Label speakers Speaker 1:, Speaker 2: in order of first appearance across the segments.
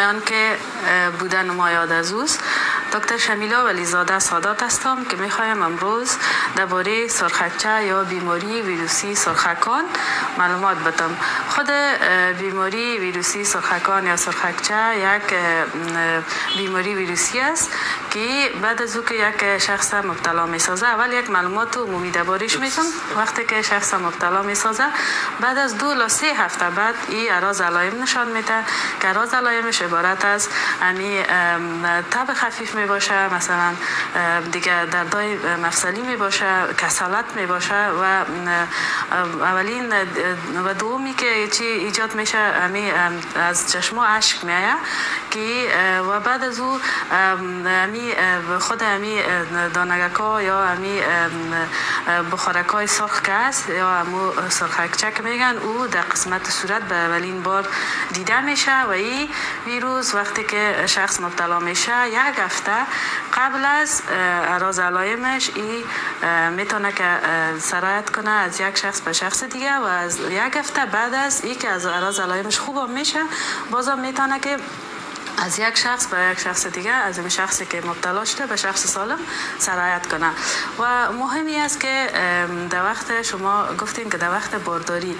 Speaker 1: پایان که بودن ما یاد از اوست. دکتر شمیلا ولیزاده سادات هستم که میخوایم امروز درباره سرخکچه یا بیماری ویروسی سرخکان معلومات بدم. خود بیماری ویروسی سرخکان یا سرخکچه یک بیماری ویروسی است که بعد از او که یک شخص مبتلا میسازه، اول یک معلومات عمومی دربارش میگم. وقتی که شخص مبتلا میسازه، بعد از 2 تا 3 هفته بعد این اعراض علائم نشان میده که اعراض علائمش عبارت از تب خفیف می باشه، مثلا دیگه دردای مفصلی می باشه، کسالت می باشه و اولین و دومی که چی ایجاد میشه از چشم اشک میایه که و بعد از او خود دانگکا یا بخارکای سرخ که است یا سرخکچه که میگن او در قسمت صورت به اولین بار دیده میشه و این ویروس وقتی که شخص مبتلا میشه 1 هفته قبل از اعراض علائمش میتونه که سرایت کنه از یک شخص به شخص دیگه و از 1 هفته بعد از این که از اعراض علائمش خوب میشه بازم میتونه که از یک شخص به یک شخص دیگه، از این شخصی که مبتلا شده به شخص سالم سرایت کنه. و مهمی است که در وقت شما گفتین که در وقت بارداری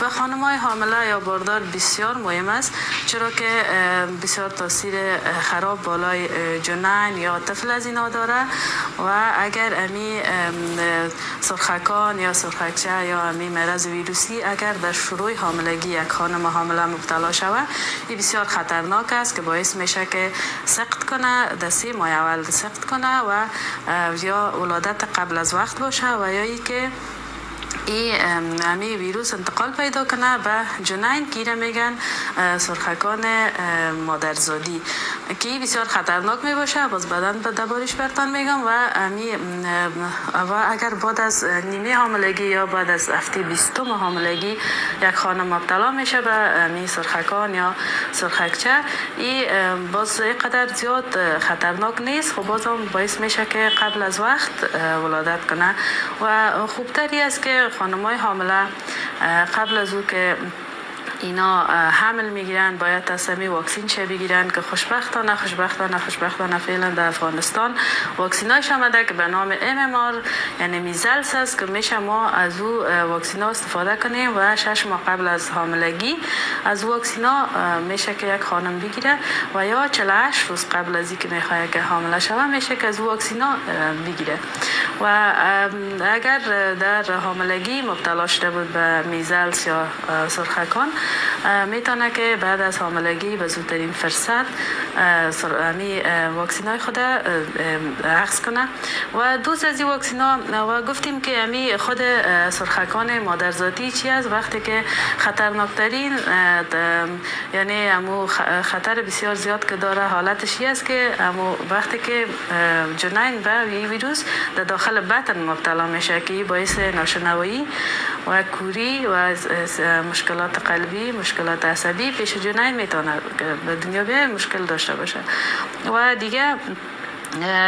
Speaker 1: به خانم‌های حامله یا باردار بسیار مهم است، چرا که بسیار تاثیر خراب بالای جنین یا طفل از اینا داره و اگر سرخکان یا سرخکچه یا مرض ویروسی اگر در شروع حاملگی یک خانم حامله مبتلا شود، این بسیار خطرناک است که باعث میشه که سقط کنه، در 3 ماه اول سقط کنه و یا ولادت قبل از وقت باشه و یا ای که این ویروس انتقال پیدا کنه به جنین که میگن سرخکان مادرزادی که بسیار خطرناک می باشه. باز بعداً به دربارش براتون میگم و اگر بعد از نیمه حاملگی یا بعد از هفته 20 حاملگی یک خانم مبتلا میشه به سرخکان یا سرخکچه، این باز اینقدر زیاد خطرناک نیست، خب بازم باعث میشه که قبل از وقت ولادت کنه و خوبتری است که خانم‌های حامله قبل از او که اینا حمل میگیرن باید تصمی واکسین چه بگیرن که خوشبختانه فعلا در افغانستان واکسیناش آمده که به نام MMR یعنی میزلس است که میشه ما از او واکسینا استفاده کنیم و 6 ماه قبل از حاملگی از واکسینا میشه که یک خانم بگیره و یا 48 روز قبل از اینکه میخواد که حامله شوه میشه که از واکسینا بگیره. و اگر در حاملگی مبتلا شده بود به میزلس یا سرخکان میتونه که بعد از حاملگی به زودترین فرصت واکسینای خود اخذ کنه و دوست از این واکسینا و گفتیم که خود سرخکان مادرزادی چی است وقتی که خطرناکترین یعنی خطر بسیار زیاد که داره حالتش است که وقتی که جنین به ویروس در داخل بطن مبتلا میشه که باعث ناشنوایی و کوری و مشکلات قلبی، مشکلات عصبی پیش جنین میتونه به دنیا بیای مشکل داشته باشه و دیگه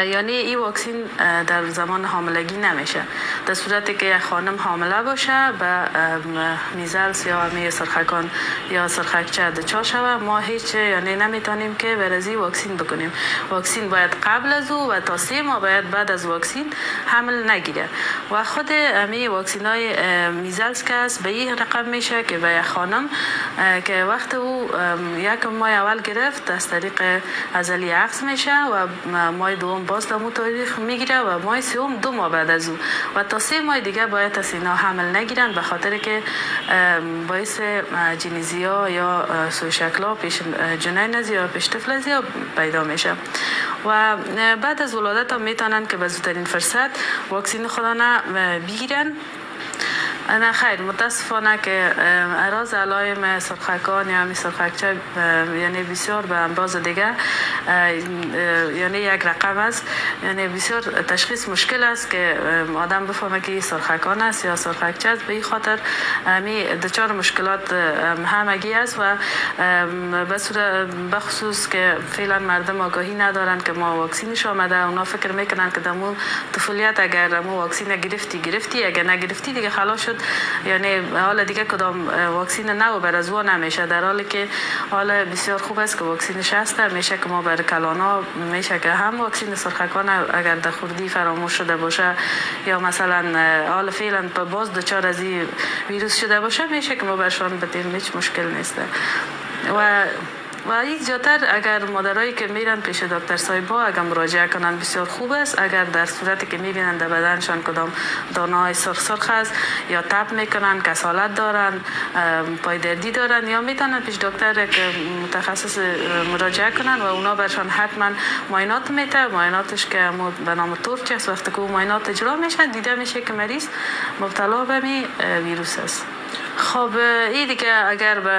Speaker 1: یعنی این واکسین در زمان حاملگی نمیشه. در صورتی که یک خانم حامله باشه به میزلس یا سرخکان یا سرخکچه دچار شوه، ما هیچ یعنی نمیتونیم که برزی واکسین بکنیم. واکسین باید قبل از او و تا 3 ماه باید بعد از واکسین حمل نگیره و خود واکسینای میزلس که است به این رقم میشه که به یک خانم که وقت او 1 ماه اول گرفت از طریق عضلی اخذ میشه و ماه دوم باز در تاریخ میگیره و ماه سوم 2 ماه بعد از او و تا 3 ماه دیگه باید از اینا حمل نگیرن به خاطر که باعث جنیزیا یا سوی شکلا پیش جنین یا پیش طفل پیدا میشه و بعد از ولادت هم میتونن که به زودترین فرصت واکسین خودانه بگیرن. نه خیر، متاسفانه که اعراض علائم سرخکان یا سرخکچه یعنی بسیار به امراض دیگه یعنی یک رقم است. یعنی بسیار تشخیص مشکل است که آدم بفهمه که سرخکان است یا سرخکچه است. به این خاطر می دچار مشکلات همگی است و بخصوص که فعلا مردم آگاهی ندارن که ما واکسینش آمده. اونا فکر میکنن که دمو طفولیت اگر مو واکسین گرفتی اگر نگرفتی دیگه خلاص شد، یعنی حالا دیگه کدام واکسین نو بر از او نمیشه، در حالی که حالا بسیار خوب است که واکسینش هست. میشه که ما بر کلانا میشه که هم واکسین سرخکان اگر در خوردی فراموش شده باشه یا مثلا حالا فعلا باز دچار از این ویروس شده باشه، میشه که ما برشان بدیم، هیچ مشکل نیست. و این زیادتر اگر مادرایی که میرن پیش دکتر صاحبا اگر مراجعه کنن بسیار خوب است. اگر در صورتی که میبینن در بدنشان کدام دانه‌های سرخ است یا تب میکنن، کسالت دارن، پای دردی دارن، یا میتونن پیش دکتر که متخصص مراجعه کنن و اونا برشان حتما معاینات میته. معایناتش که به نام تورچ است. وقتی که معاینات اجرا میشه دیده میشه که مریض مبتلا به ویروس است. خب این دیگه اگر به